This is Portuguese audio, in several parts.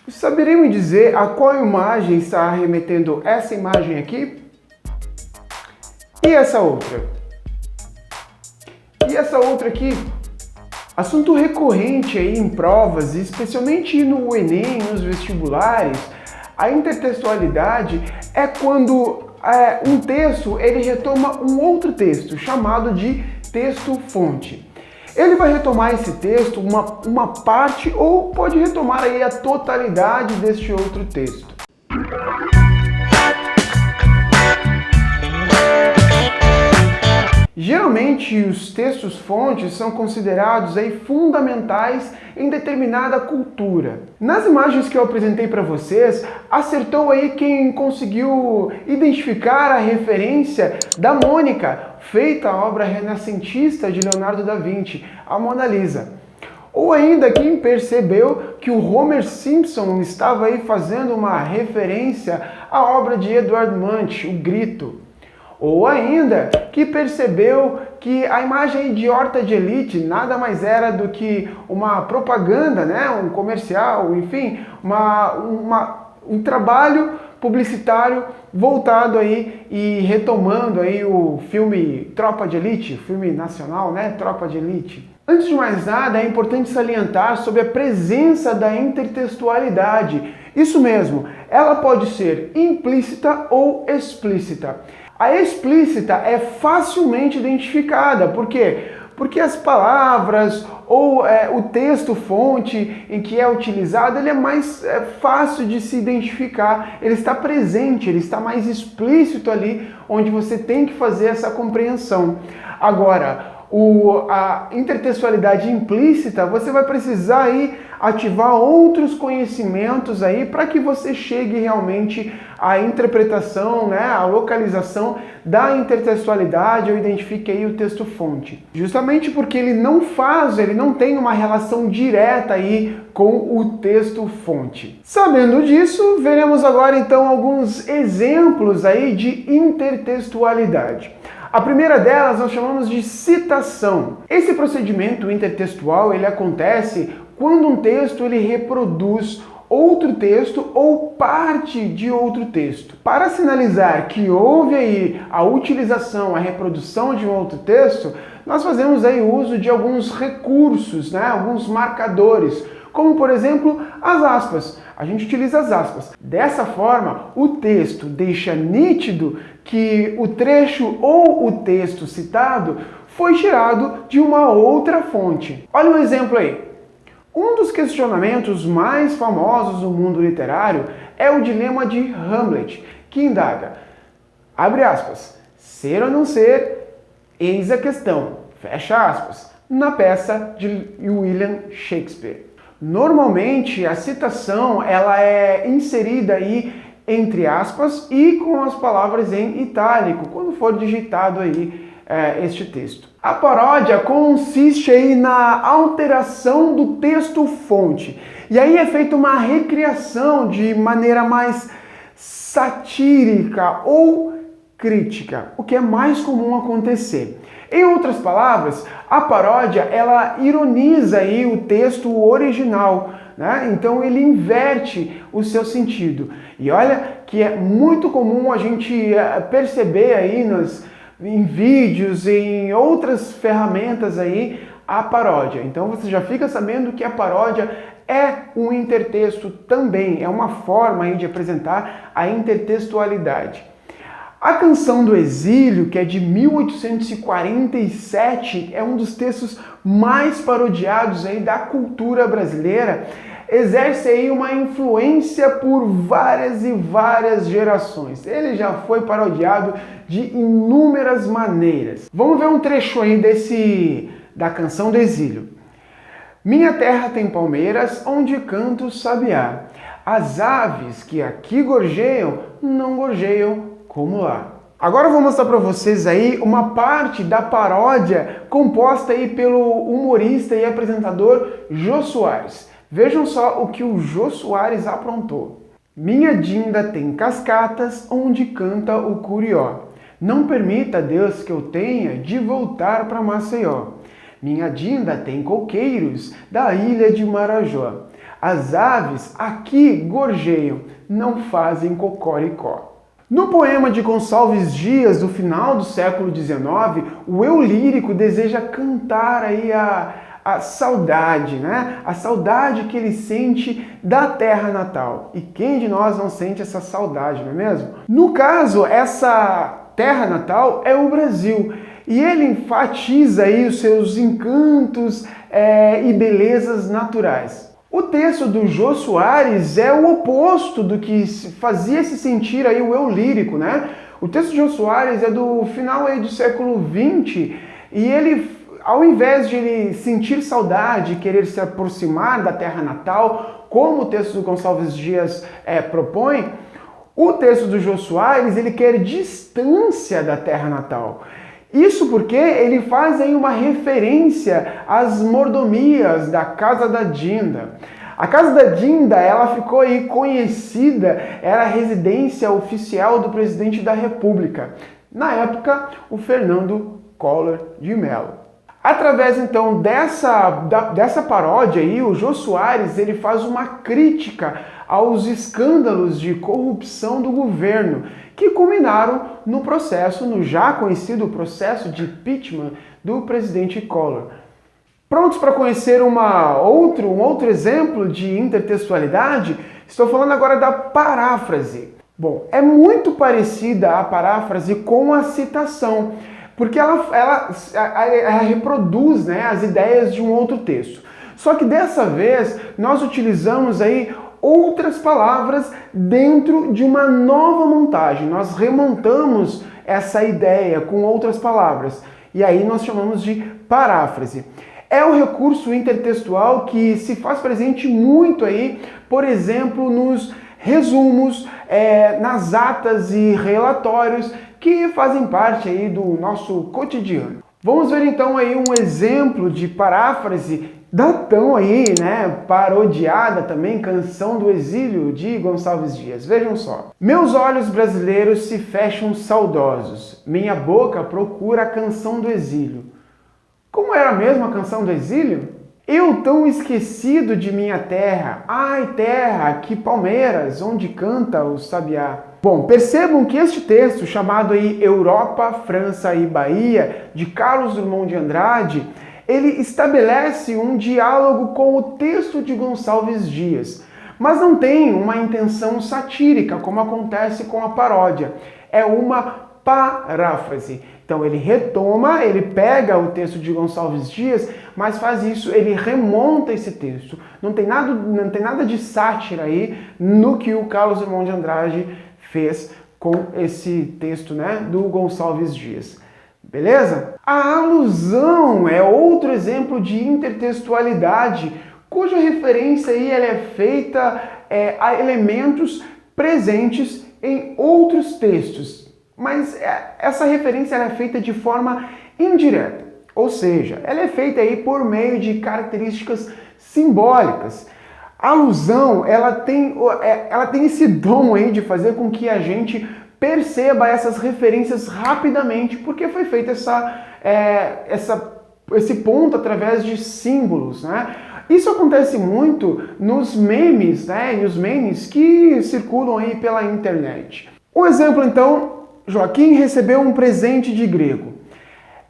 Saberia me dizer a qual imagem está remetendo essa imagem aqui? E essa outra? E essa outra aqui? Assunto recorrente aí em provas, especialmente no Enem, nos vestibulares, a intertextualidade é quando um texto ele retoma um outro texto, chamado de texto-fonte. Ele vai retomar esse texto, uma parte, ou pode retomar aí a totalidade deste outro texto. Geralmente, os textos-fontes são considerados aí fundamentais em determinada cultura. Nas imagens que eu apresentei para vocês, acertou aí quem conseguiu identificar a referência da Mônica, feita a obra renascentista de Leonardo da Vinci, a Mona Lisa. Ou ainda quem percebeu que o Homer Simpson estava aí fazendo uma referência à obra de Edvard Munch, O Grito. Ou ainda que percebeu que a imagem de Horta de Elite nada mais era do que uma propaganda, né? Um comercial, enfim, um trabalho publicitário voltado aí e retomando aí o filme Tropa de Elite, filme nacional, né? Tropa de Elite. Antes de mais nada, é importante salientar sobre a presença da intertextualidade. Isso mesmo, ela pode ser implícita ou explícita. A explícita é facilmente identificada. Por quê? Porque as palavras ou o texto-fonte em que é utilizado, ele é mais fácil de se identificar. Ele está presente, ele está mais explícito ali, onde você tem que fazer essa compreensão. Agora, a intertextualidade implícita, você vai precisar aí ativar outros conhecimentos aí para que você chegue realmente à interpretação, né, à localização da intertextualidade ou identifique aí o texto-fonte. Justamente porque ele não tem uma relação direta aí com o texto-fonte. Sabendo disso, veremos agora então alguns exemplos aí de intertextualidade. A primeira delas nós chamamos de citação. Esse procedimento intertextual ele acontece quando um texto ele reproduz outro texto ou parte de outro texto. Para sinalizar que houve aí a utilização, a reprodução de um outro texto, nós fazemos aí uso de alguns recursos, né? Alguns marcadores, como por exemplo as aspas. A gente utiliza as aspas. Dessa forma, o texto deixa nítido que o trecho ou o texto citado foi tirado de uma outra fonte. Olha um exemplo aí. Um dos questionamentos mais famosos do mundo literário é o dilema de Hamlet, que indaga, abre aspas, ser ou não ser, eis a questão, fecha aspas, na peça de William Shakespeare. Normalmente, a citação ela é inserida aí entre aspas e com as palavras em itálico, quando for digitado aí este texto. A paródia consiste aí na alteração do texto-fonte. E aí é feita uma recriação de maneira mais satírica ou crítica, o que é mais comum acontecer. Em outras palavras, a paródia ela ironiza aí o texto original, né? Então ele inverte o seu sentido. E olha que é muito comum a gente perceber aí em vídeos, em outras ferramentas aí, a paródia. Então você já fica sabendo que a paródia é um intertexto também, é uma forma aí de apresentar a intertextualidade. A Canção do Exílio, que é de 1847, é um dos textos mais parodiados aí da cultura brasileira, exerce aí uma influência por várias e várias gerações. Ele já foi parodiado de inúmeras maneiras. Vamos ver um trecho aí da Canção do Exílio. Minha terra tem palmeiras onde canta o sabiá. As aves que aqui gorjeiam não gorjeiam como lá. Agora eu vou mostrar para vocês aí uma parte da paródia composta aí pelo humorista e apresentador Jô Soares. Vejam só o que o Jô Soares aprontou. Minha dinda tem cascatas onde canta o curió. Não permita, Deus, que eu tenha de voltar para Maceió. Minha dinda tem coqueiros da ilha de Marajó. As aves aqui gorjeiam, não fazem cocoricó. No poema de Gonçalves Dias, do final do século XIX, o eu lírico deseja cantar aí a saudade, né? A saudade que ele sente da terra natal. E quem de nós não sente essa saudade, não é mesmo? No caso, essa terra natal é o Brasil. E ele enfatiza aí os seus encantos e belezas naturais. O texto do Jô Soares é o oposto do que fazia se sentir aí o eu lírico, né? O texto do Jô Soares é do final aí do século XX e ele, ao invés de ele sentir saudade, querer se aproximar da terra natal, como o texto do Gonçalves Dias propõe, o texto do Jô Soares ele quer distância da terra natal. Isso porque ele faz aí uma referência às mordomias da Casa da Dinda. A Casa da Dinda, ela ficou aí conhecida, era a residência oficial do presidente da República. Na época, o Fernando Collor de Mello. Através então dessa paródia aí, o Jô Soares ele faz uma crítica aos escândalos de corrupção do governo, que culminaram no já conhecido processo de impeachment do presidente Collor. Prontos para conhecer um outro exemplo de intertextualidade? Estou falando agora da paráfrase. Bom, é muito parecida a paráfrase com a citação, porque ela reproduz, né, as ideias de um outro texto. Só que dessa vez nós utilizamos aí outras palavras dentro de uma nova montagem. Nós remontamos essa ideia com outras palavras. E aí nós chamamos de paráfrase. É um recurso intertextual que se faz presente muito aí, por exemplo, nos resumos, nas atas e relatórios que fazem parte aí do nosso cotidiano. Vamos ver então aí um exemplo de paráfrase da tão aí, né, parodiada também, Canção do Exílio, de Gonçalves Dias. Vejam só. Meus olhos brasileiros se fecham saudosos, minha boca procura a canção do exílio. Como era mesmo a canção do exílio? Eu tão esquecido de minha terra, ai terra, que palmeiras, onde canta o sabiá. Bom, percebam que este texto, chamado aí Europa, França e Bahia, de Carlos Drummond de Andrade, ele estabelece um diálogo com o texto de Gonçalves Dias, mas não tem uma intenção satírica, como acontece com a paródia. É uma paráfrase. Então ele retoma, ele pega o texto de Gonçalves Dias, mas faz isso, ele remonta esse texto. Não tem nada de sátira aí no que o Carlos Drummond de Andrade fez com esse texto, né, do Gonçalves Dias. Beleza? A alusão é outro exemplo de intertextualidade, cuja referência aí ela é feita a elementos presentes em outros textos. Mas essa referência ela é feita de forma indireta, ou seja, ela é feita aí por meio de características simbólicas. A alusão ela tem esse dom aí de fazer com que a gente perceba essas referências rapidamente, porque foi feito esse ponto através de símbolos, né? Isso acontece muito nos memes, né? E os memes que circulam aí pela internet. Um exemplo, então, Joaquim recebeu um presente de grego.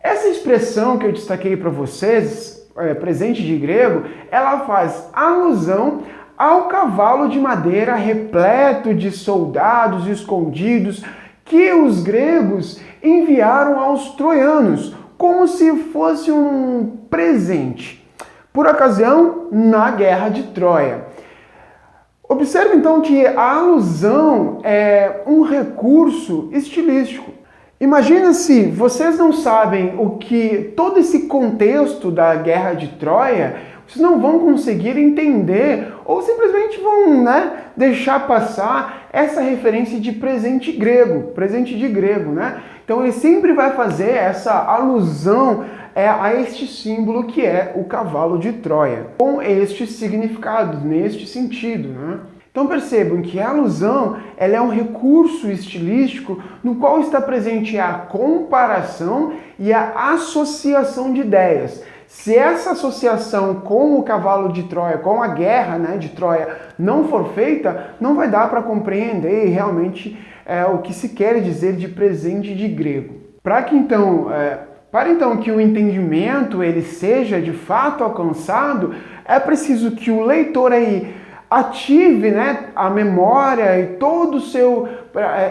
Essa expressão que eu destaquei para vocês, presente de grego, ela faz alusão ao cavalo de madeira repleto de soldados escondidos que os gregos enviaram aos troianos, como se fosse um presente, por ocasião na Guerra de Troia. Observe então que a alusão é um recurso estilístico. Imagina se vocês não sabem o que todo esse contexto da Guerra de Troia, vocês não vão conseguir entender ou simplesmente vão, deixar passar essa referência de presente de grego, né? Então ele sempre vai fazer essa alusão a este símbolo que é o cavalo de Troia, com este significado, neste sentido, né? Então percebam que a alusão ela é um recurso estilístico no qual está presente a comparação e a associação de ideias, Se essa associação com o cavalo de Troia, com a guerra, né, de Troia, não for feita, não vai dar para compreender realmente o que se quer dizer de presente de grego. Para então que o entendimento ele seja de fato alcançado, é preciso que o leitor aí ative, né, a memória e todo o seu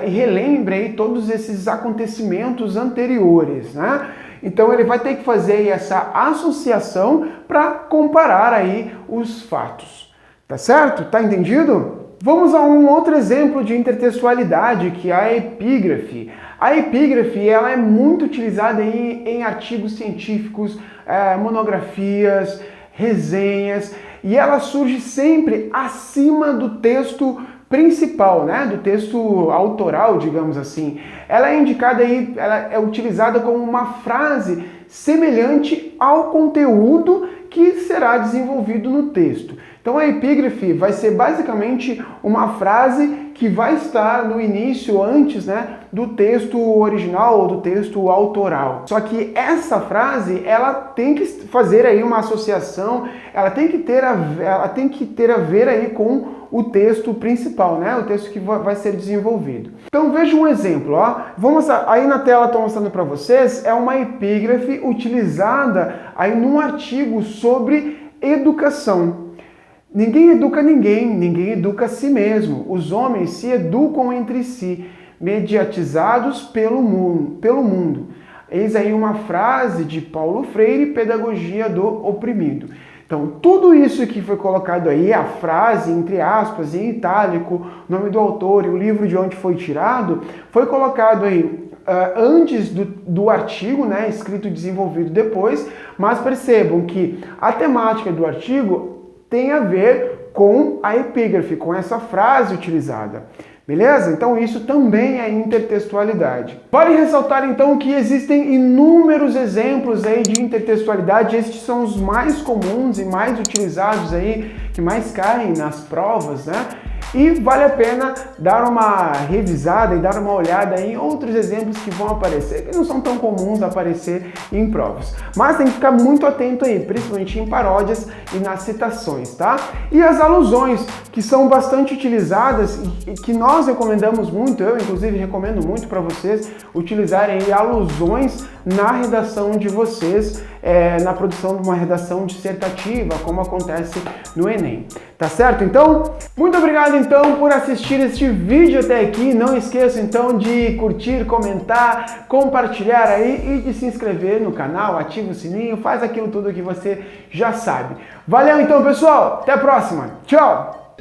e relembre aí todos esses acontecimentos anteriores, né? Então ele vai ter que fazer aí essa associação para comparar aí os fatos. Tá certo? Tá entendido? Vamos a um outro exemplo de intertextualidade, que é a epígrafe. A epígrafe ela é muito utilizada em artigos científicos, monografias, resenhas, e ela surge sempre acima do texto principal, né, do texto autoral, digamos assim. Ela é indicada aí, ela é utilizada como uma frase semelhante ao conteúdo que será desenvolvido no texto. Então a epígrafe vai ser basicamente uma frase que vai estar no início, antes, né, do texto original ou do texto autoral. Só que essa frase, ela tem que fazer aí uma associação, ela tem que ter a ver aí com o texto principal, né, o texto que vai ser desenvolvido. Então veja um exemplo, ó. Aí na tela estou mostrando para vocês, é uma epígrafe utilizada aí num artigo sobre educação. Ninguém educa ninguém, ninguém educa a si mesmo. Os homens se educam entre si, mediatizados pelo mundo. Eis aí uma frase de Paulo Freire, Pedagogia do Oprimido. Então, tudo isso que foi colocado aí, a frase, entre aspas, em itálico, o nome do autor e o livro de onde foi tirado, foi colocado aí antes do artigo, né, escrito e desenvolvido depois, mas percebam que a temática do artigo tem a ver com a epígrafe, com essa frase utilizada. Beleza? Então isso também é intertextualidade. Vale ressaltar então que existem inúmeros exemplos aí de intertextualidade, estes são os mais comuns e mais utilizados aí, que mais caem nas provas, né? E vale a pena dar uma revisada e dar uma olhada em outros exemplos que vão aparecer, que não são tão comuns aparecer em provas. Mas tem que ficar muito atento aí, principalmente em paródias e nas citações, tá? E as alusões, que são bastante utilizadas e que nós recomendamos muito, eu inclusive recomendo muito para vocês utilizarem alusões na redação de vocês, na produção de uma redação dissertativa, como acontece no Enem. Tá certo? Então, muito obrigado então por assistir este vídeo até aqui. Não esqueça então de curtir, comentar, compartilhar aí e de se inscrever no canal, ativa o sininho, faz aquilo tudo que você já sabe. Valeu então, pessoal! Até a próxima! Tchau!